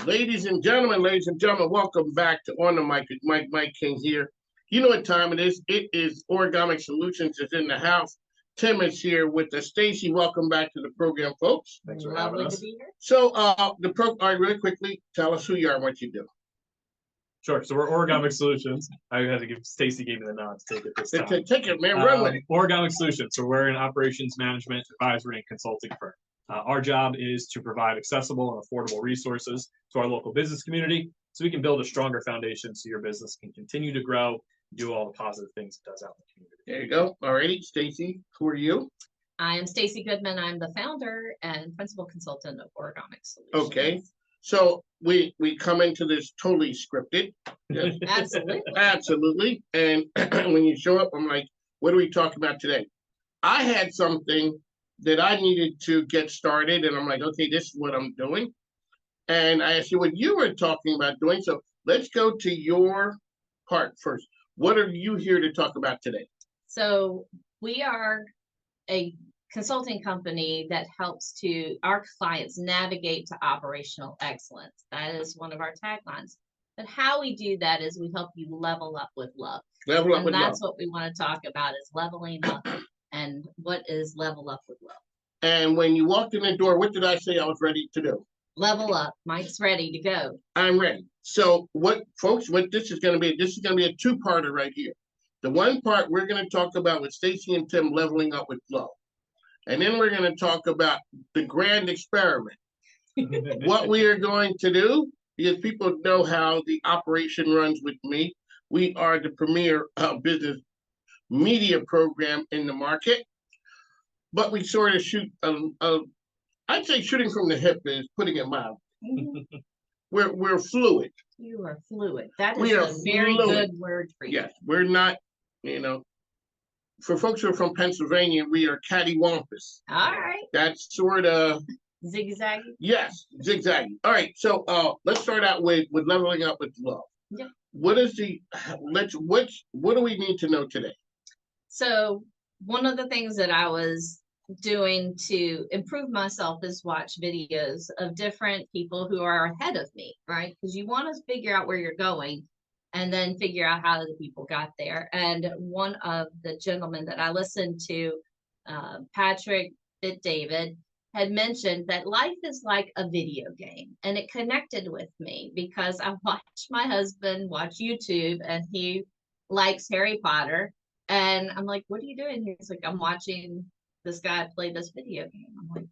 Ladies and gentlemen, welcome back to On the Mic with Mike King here. You know what time it is. It is Origamic Solutions is in the house. Tim is here with us. Stacy, welcome back to the program, folks. Thanks for having us. So, all right, really quickly, tell us who you are and what you do. Sure. So we're Origamic Solutions. I had to give Stacy gave me the nod to take it this time. Take it, man. Run with it. Origamic Solutions. So we're an operations management, advisory, and consulting firm. Our job is to provide accessible and affordable resources to our local business community so we can build a stronger foundation so your business can continue to grow, do all the positive things it does out in the community. There you go. All righty, Stacy, who are you? I am Stacy Goodman. I'm the founder and principal consultant of Origamic Solutions. Okay. So we come into this totally scripted. Absolutely. Absolutely. And when you show up, I'm like, what are we talking about today? I had something that I needed to get started, and I'm like, okay, this is what I'm doing. And I asked you what you were talking about doing. So let's go to your part first. What are you here to talk about today? So we are a consulting company that helps to our clients navigate to operational excellence. That is one of our taglines. But how we do that is we help you level up with love. Level up with love. And that's what we want to talk about is leveling up. And what is level up with love? And when you walked in the door, what did I say I was ready to do? Level up. Mike's ready to go. I'm ready. So what this is going to be a two-parter right here. The one part we're going to talk about with Stacy and Tim leveling up with love. And then we're going to talk about the grand experiment. What we are going to do, because people know how the operation runs with me. We are the premier business media program in the market, but we sort of shoot I'd say shooting from the hip is putting it mild. We're fluid. You are fluid. That is a very good word for you. Yes, we're not, for folks who are from Pennsylvania, we are cattywampus. All right. That's sort of zigzaggy. Yes, zigzaggy. All right, so let's start out with leveling up with love. Yeah. What do we need to know today? So one of the things that I was doing to improve myself is watch videos of different people who are ahead of me, right? Because you want to figure out where you're going and then figure out how the people got there. And one of the gentlemen that I listened to, Patrick David, had mentioned that life is like a video game, and it connected with me because I watched my husband watch YouTube and he likes Harry Potter. And I'm like, what are you doing? He's like, I'm watching this guy play this video game. I'm like,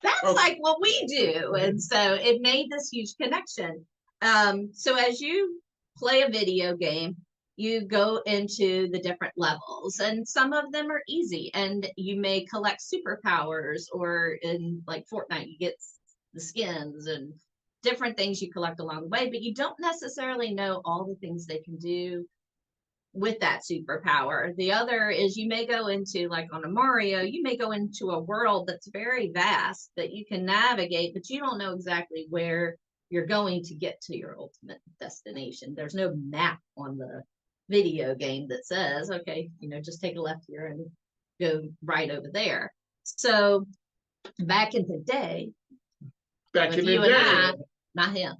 that's like what we do. And so it made this huge connection. So as you play a video game, you go into the different levels, and some of them are easy, and you may collect superpowers, or in like Fortnite, you get the skins and different things you collect along the way, but you don't necessarily know all the things they can do with that superpower. The other is you may go into, like on a Mario, you may go into a world that's very vast that you can navigate, but you don't know exactly where you're going to get to your ultimate destination. There's no map on the video game that says, okay, just take a left here and go right over there. So back in the day, not him,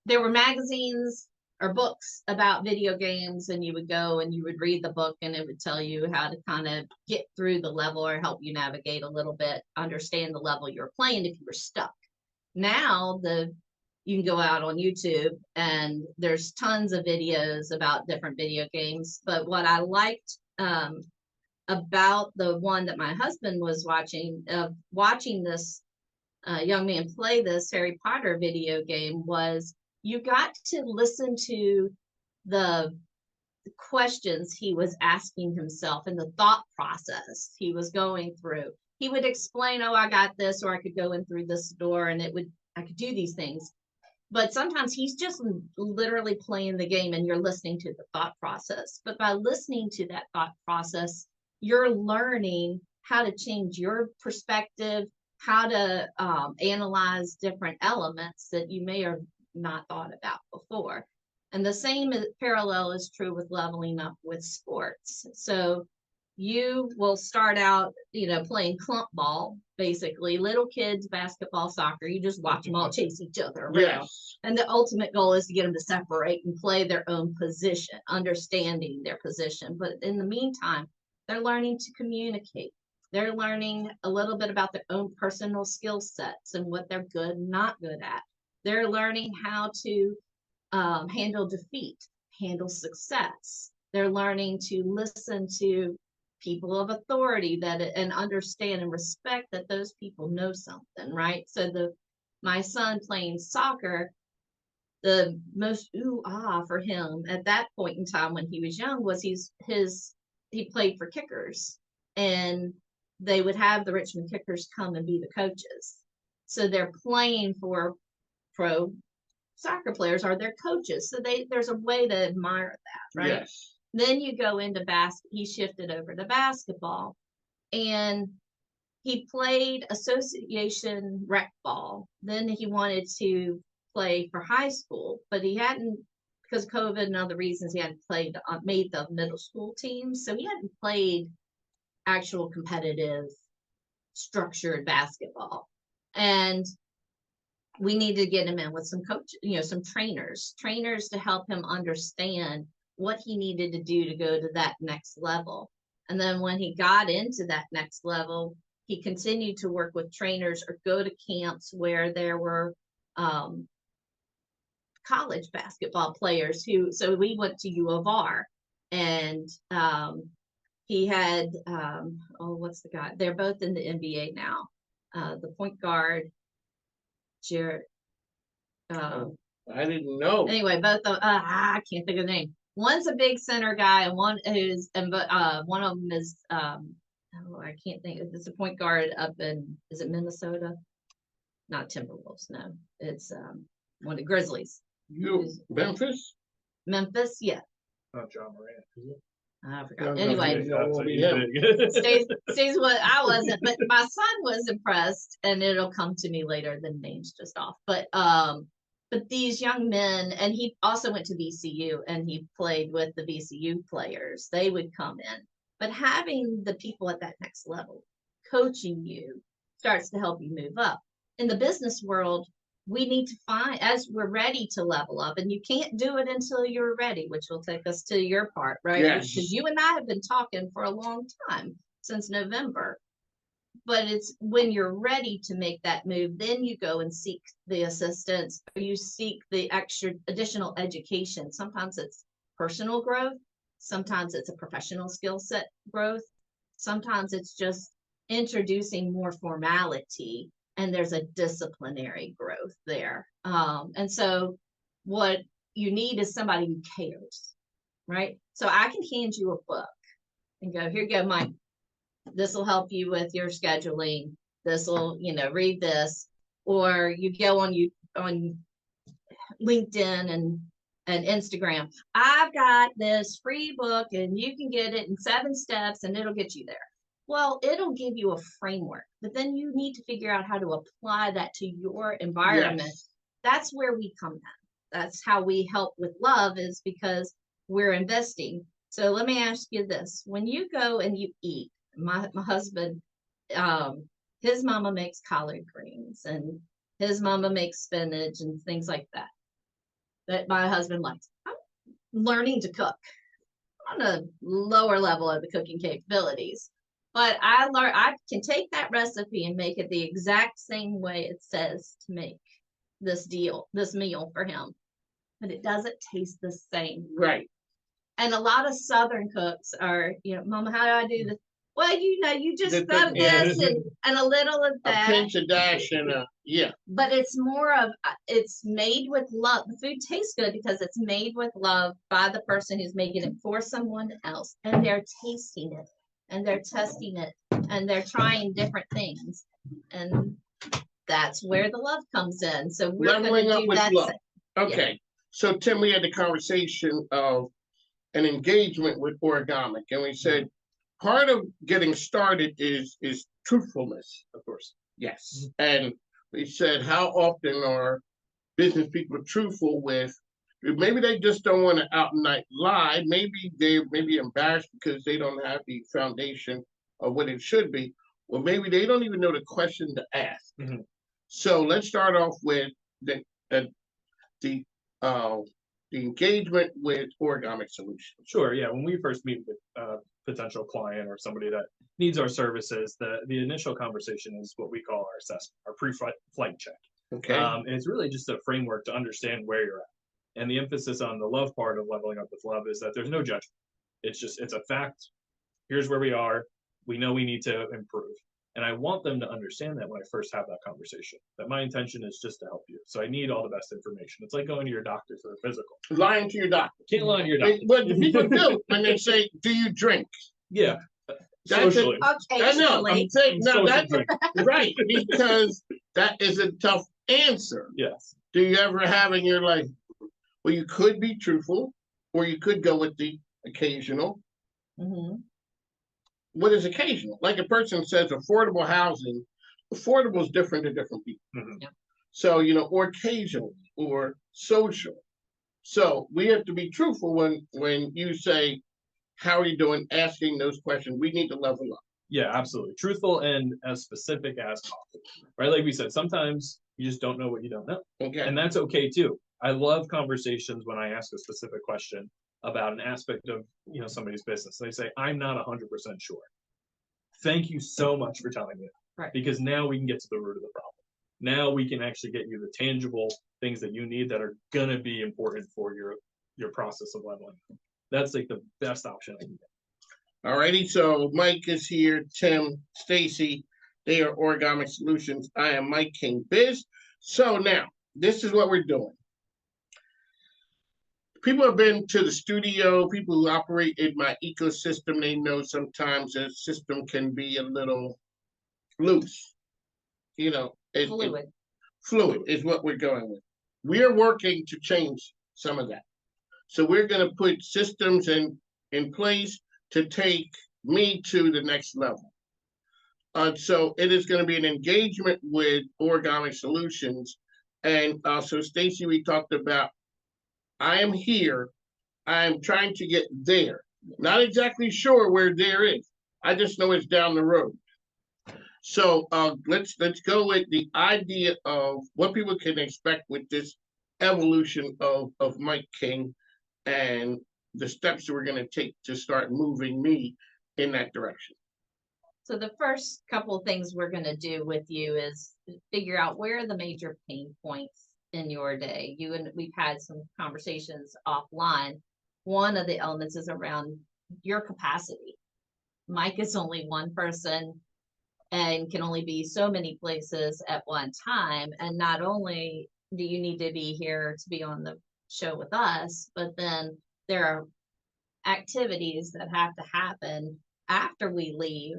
there were magazines or books about video games, and you would go and you would read the book, and it would tell you how to kind of get through the level or help you navigate a little bit, understand the level you're playing if you were stuck. Now you can go out on YouTube and there's tons of videos about different video games. But what I liked about the one that my husband was watching this young man play this Harry Potter video game was you got to listen to the questions he was asking himself and the thought process he was going through. He would explain, oh, I got this, or I could go in through this door and I could do these things. But sometimes he's just literally playing the game and you're listening to the thought process. But by listening to that thought process, you're learning how to change your perspective, how to analyze different elements that you may have not thought about before. And the same parallel is true with leveling up with sports. So you will start out, playing clump ball, basically little kids, basketball, soccer. You just watch them all chase each other around. Yes. And the ultimate goal is to get them to separate and play their own position, understanding their position. But in the meantime, they're learning to communicate. They're learning a little bit about their own personal skill sets and what they're good and not good at. They're learning how to handle defeat, handle success. They're learning to listen to people of authority and understand and respect that those people know something, right? So my son playing soccer, the most for him at that point in time when he was young was he played for kickers, and they would have the Richmond Kickers come and be the coaches. So they're playing for pro soccer players are their coaches. So there's a way to admire that, right? Yes. Then you go into he shifted over to basketball, and he played association rec ball. Then he wanted to play for high school, but he hadn't, because of COVID and other reasons, he hadn't made the middle school team. So he hadn't played actual competitive structured basketball. And we needed to get him in with some some trainers to help him understand what he needed to do to go to that next level. And then when he got into that next level, he continued to work with trainers or go to camps where there were college basketball players so we went to U of R, and he had, what's the guy? They're both in the NBA now. The point guard, Jared. I didn't know. Anyway, both of I can't think of the name. One's a big center guy, and one of them is I can't think. It's a point guard up is it Minnesota? Not Timberwolves, no. It's one of the Grizzlies. Memphis? Memphis, yeah. Not John Morant, is it? I forgot. No, Anyway, stays what I wasn't, but my son was impressed, and it'll come to me later. The name's just off, but these young men, and he also went to VCU, and he played with the VCU players. They would come in, but having the people at that next level coaching you starts to help you move up. In the business world, we need to find, as we're ready to level up, and you can't do it until you're ready, which will take us to your part, right? Yes. Because you and I have been talking for a long time, since November. But it's when you're ready to make that move, then you go and seek the assistance, or you seek the additional education. Sometimes it's personal growth. Sometimes it's a professional skill set growth. Sometimes it's just introducing more formality, and there's a disciplinary growth there. And so what you need is somebody who cares, right? So I can hand you a book and go, here you go, Mike. This will help you with your scheduling. This will, read this. Or you go on LinkedIn and Instagram. I've got this free book, and you can get it in 7 steps, and it'll get you there. Well, it'll give you a framework, but then you need to figure out how to apply that to your environment. Yes. That's where we come in. That's how we help with love, is because we're investing. So let me ask you this. When you go and you eat, my husband, his mama makes collard greens, and his mama makes spinach and things like that my husband likes. I'm learning to cook on a lower level of the cooking capabilities. But I can take that recipe and make it the exact same way it says to make this meal for him. But it doesn't taste the same. Right. And a lot of Southern cooks are, Mama, how do I do this? Well, you just throw this and a little of that. A pinch of dash and yeah. But it's more of, it's made with love. The food tastes good because it's made with love by the person who's making it for someone else. And they're tasting it, and they're testing it, and they're trying different things. And that's where the love comes in. So we're going to do that. Love. Okay. Yeah. So Tim, we had the conversation of an engagement with Origamic, and we said part of getting started is truthfulness, of course. Yes. And we said, how often are business people truthful with Maybe they just don't want to out and night lie. Maybe they may be embarrassed because they don't have the foundation of what it should be. Or maybe they don't even know the question to ask. Mhm. So let's start off with the the uh, the engagement with Origamic Solutions. Sure. Yeah. When we first meet with a potential client or somebody that needs our services, the initial conversation is what we call our assessment, our pre-flight check. Okay. And it's really just a framework to understand where you're at. And the emphasis on the love part of leveling up with love is that there's no judgment. It's a fact. Here's where we are. We know we need to improve. And I want them to understand that when I first have that conversation, that my intention is just to help you. So I need all the best information. It's like going to your doctor for a physical. Lying to your doctor. Can't lie to your doctor. What people do when they say, "Do you drink?" Yeah. That's Socially. I know. I'm saying no. Social That's drink. right, because that is a tough answer. Yes. Do you ever have in your life? Well, you could be truthful, or you could go with the occasional. Mm-hmm. What is occasional? Like a person says, affordable housing. Affordable is different to different people. Mhm. Yeah. So or occasional or social. So we have to be truthful when you say, "How are you doing?" Asking those questions. We need to level up. Yeah, absolutely. Truthful and as specific as possible. Right? Like we said, sometimes you just don't know what you don't know. Okay. And that's okay too. I love conversations when I ask a specific question about an aspect of somebody's business. They say, "I'm not 100% sure." Thank you so much for telling me that. Right. Because now we can get to the root of the problem. Now we can actually get you the tangible things that you need that are gonna be important for your process of leveling. That's like the best option I can get. Alrighty, so Mike is here, Tim, Stacy, they are Origamic Solutions. I am Mike King Biz. So now, this is what we're doing. People have been to the studio, people who operate in my ecosystem, they know sometimes the system can be a little loose. Fluid. Fluid is what we're going with. We're working to change some of that. So we're going to put systems in place to take me to the next level. So it is going to be an engagement with Origamic Solutions. And so Stacy, we talked about, I am here. I am trying to get there. Not exactly sure where there is. I just know it's down the road. So let's go with the idea of what people can expect with this evolution of Mike King and the steps that we're going to take to start moving me in that direction. So the first couple of things we're going to do with you is figure out where are the major pain points in your day. You and we've had some conversations offline. One of the elements is around your capacity. Mike is only one person and can only be so many places at one time. And not only do you need to be here to be on the show with us, but then there are activities that have to happen after we leave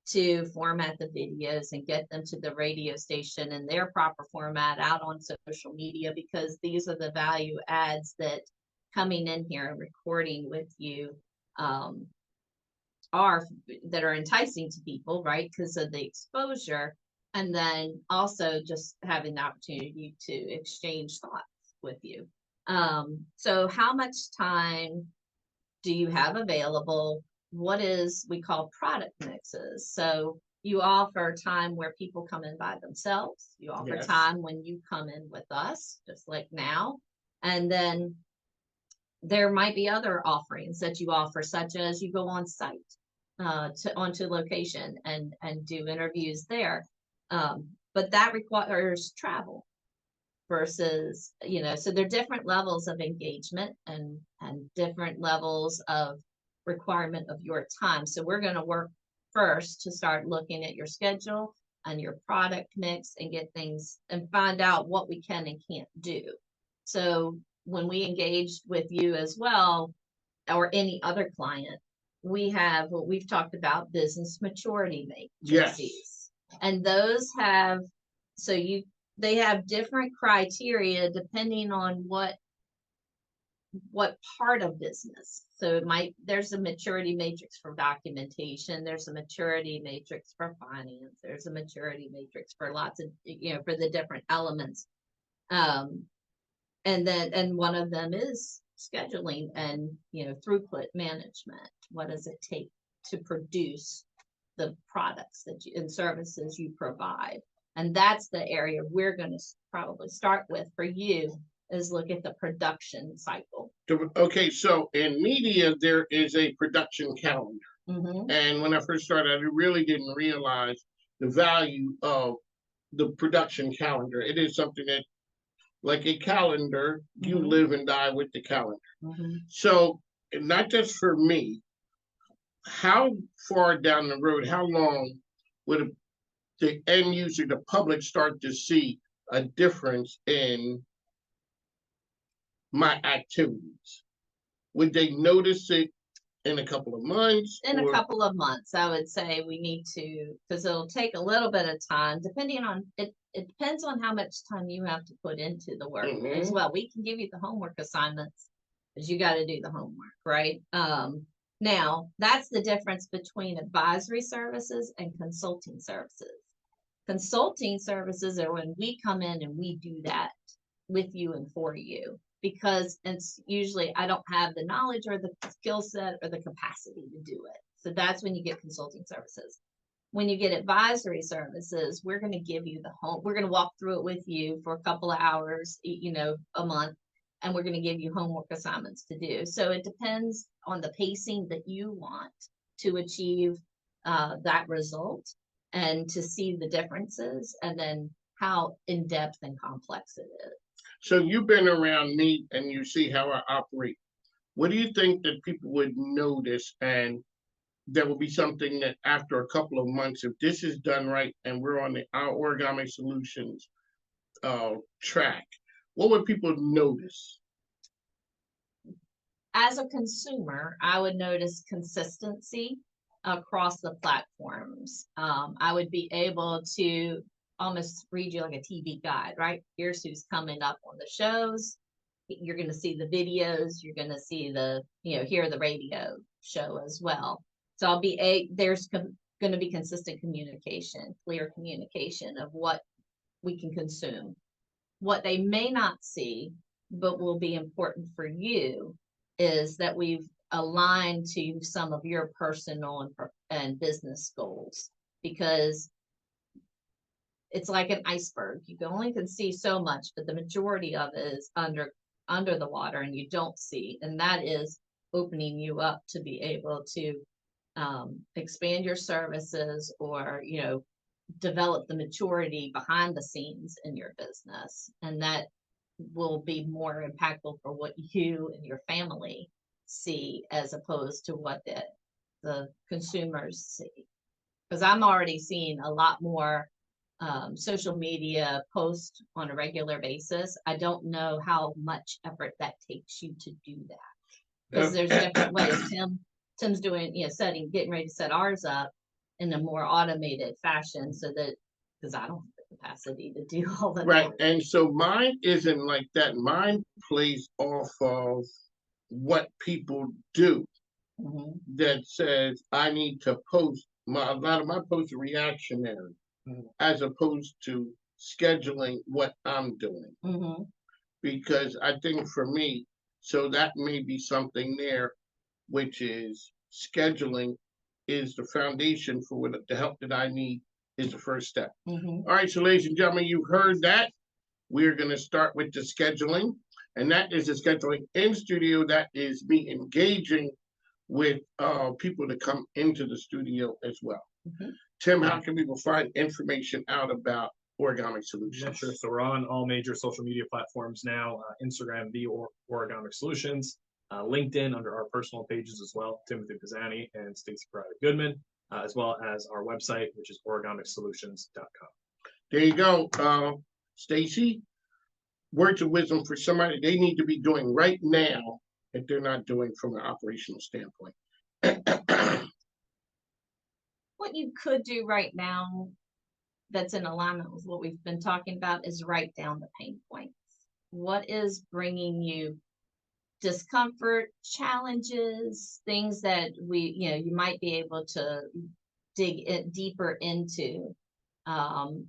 to format the videos and get them to the radio station in their proper format out on social media, because these are the value adds that coming in here and recording with you are enticing to people, right? Because of the exposure, and then also just having the opportunity to exchange thoughts with you. So how much time do you have available? What is we call product mixes? So you offer time where people come in by themselves. You offer Yes. time when you come in with us, just like now. And then there might be other offerings that you offer, such as you go on site onto location and do interviews there. But that requires travel versus, so there are different levels of engagement and different levels of requirement of your time. So we're going to work first to start looking at your schedule and your product mix and get things and find out what we can and can't do. So when we engage with you as well, or any other client, we have what we've talked about, business maturity matrices. Yes. And those have, they have different criteria depending on what part of business. So there's a maturity matrix for documentation, there's a maturity matrix for finance, there's a maturity matrix for lots of, for the different elements. and one of them is scheduling and, throughput management. What does it take to produce the products and services you provide? And that's the area we're going to probably start with for you, is look at the production cycle. Okay, so in media, there is a production calendar. Mm-hmm. And when I first started, I really didn't realize the value of the production calendar. It is something that, like a calendar, you Mhm. live and die with the calendar. Mm-hmm. So, not just for me, how far down the road, how long would the end user, the public, start to see a difference in my activities? Would they notice it in a couple of months? In a couple of months, I would say we need to, because it'll take a little bit of time, depending on it. It depends on how much time you have to put into the work as well. We can give you the homework assignments, because you got to do the homework, right? Now that's the difference between advisory services and consulting services. Consulting services are when we come in and we do that with you and for you, because it's usually I don't have the knowledge or the skill set or the capacity to do it. So that's when you get consulting services. When you get advisory services, we're going to give you we're going to walk through it with you for a couple of hours, a month, and we're going to give you homework assignments to do. So it depends on the pacing that you want to achieve that result, and to see the differences, and then how in depth and complex it is. So you've been around me and you see how I operate. What do you think that people would notice, and there will be something that after a couple of months, if this is done right and we're on our Origamic Solutions track, what would people notice? As a consumer, I would notice consistency across the platforms. I would be able to almost read you like a TV guide, right? Here's who's coming up on the shows. You're going to see the videos. You're going to see hear the radio show as well. So there's going to be consistent communication, clear communication of what we can consume. What they may not see, but will be important for you, is that we've aligned to some of your personal and business goals, because it's like an iceberg. You only can see so much, but the majority of it is under the water, and you don't see, and that is opening you up to be able to expand your services, or develop the maturity behind the scenes in your business, and that will be more impactful for what you and your family see, as opposed to what the consumers see. Because I'm already seeing a lot more social media posts on a regular basis. I don't know how much effort that takes you to do that, because there's different ways. Tim's doing, getting ready to set ours up in a more automated fashion, so that, because I don't have the capacity to do all of Right. that. And so mine isn't like that. Mine plays off of what people do. Mm-hmm. That says I need to post. A lot of my posts are reactionary, as opposed to scheduling what I'm doing. Mm-hmm. Because I think for me, so that may be something there, which is scheduling is the foundation for what the help that I need is the first step. Mm-hmm. All right, so ladies and gentlemen, you've heard that. We're going to start with the scheduling, and that is the scheduling in studio. That is me engaging with people to come into the studio as well. Mm-hmm. Tim, how can people find information out about Origamic Solutions? Yeah, sure. So we're on all major social media platforms now. Instagram, Origamic Solutions. LinkedIn under our personal pages as well, Timothy Pisani and Stacey Goodman, as well as our website, which is origamicsolutions.com. There you go. Stacey, words of wisdom for somebody they need to be doing right now that they're not doing from an operational standpoint. What you could do right now that's in alignment with what we've been talking about is write down the pain points. What is bringing you discomfort, challenges, things that you might be able to dig deeper into,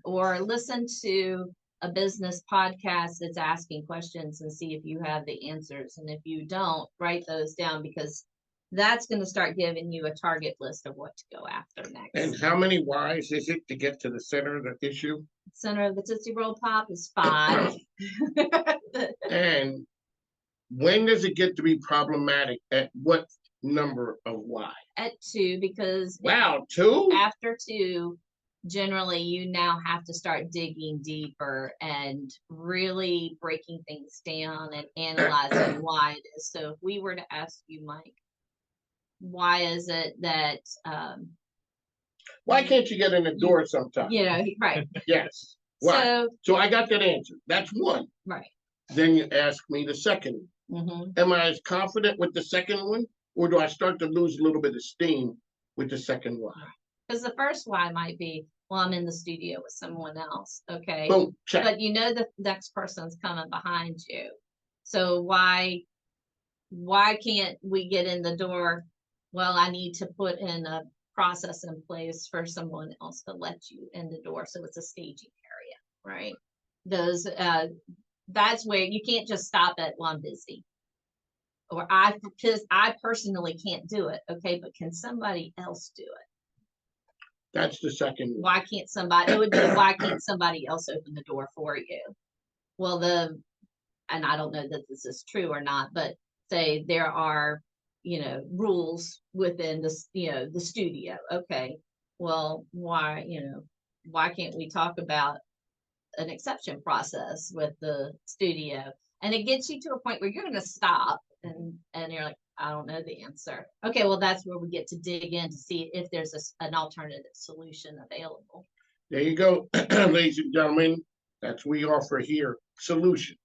or listen to a business podcast that's asking questions and see if you have the answers. And if you don't, write those down, because that's going to start giving you a target list of what to go after next. And how many whys is it to get to the center of the issue? Center of the Tootsie Roll Pop is 5. And when does it get to be problematic? At what number of why? At 2, because Wow, 2? after 2, generally you now have to start digging deeper and really breaking things down and analyzing why it is. So if we were to ask you, Mike, why is it that Why can't you get in the door sometime? right. Yes. Why? So So I got that answer. That's one. right. Then you ask me the second one. Mm-hmm. Am I as confident with the second one? Or do I start to lose a little bit of steam with the second one? Because the first why might be, well, I'm in the studio with someone else. Okay. Boom, check. But the next person's coming behind you. So why can't we get in the door? Well, I need to put in a process in place for someone else to let you in the door. So it's a staging area, right? That's where you can't just stop at, well, I'm busy. Or I personally can't do it. Okay. But can somebody else do it? That's the second one. Why can't somebody else open the door for you? Well, and I don't know that this is true or not, but say there are, rules within the studio. Okay. Well, why can't we talk about an exception process with the studio? And it gets you to a point where you're going to stop and you're like, I don't know the answer. Okay, well, that's where we get to dig in to see if there's an alternative solution available. There you go, ladies and gentlemen. That's what we offer here, solutions.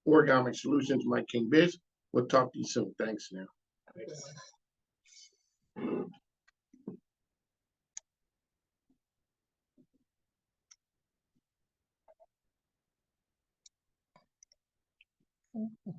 Origamic Solutions, Mike King Biz. We'll talk to you soon. Thanks now. Mm-hmm.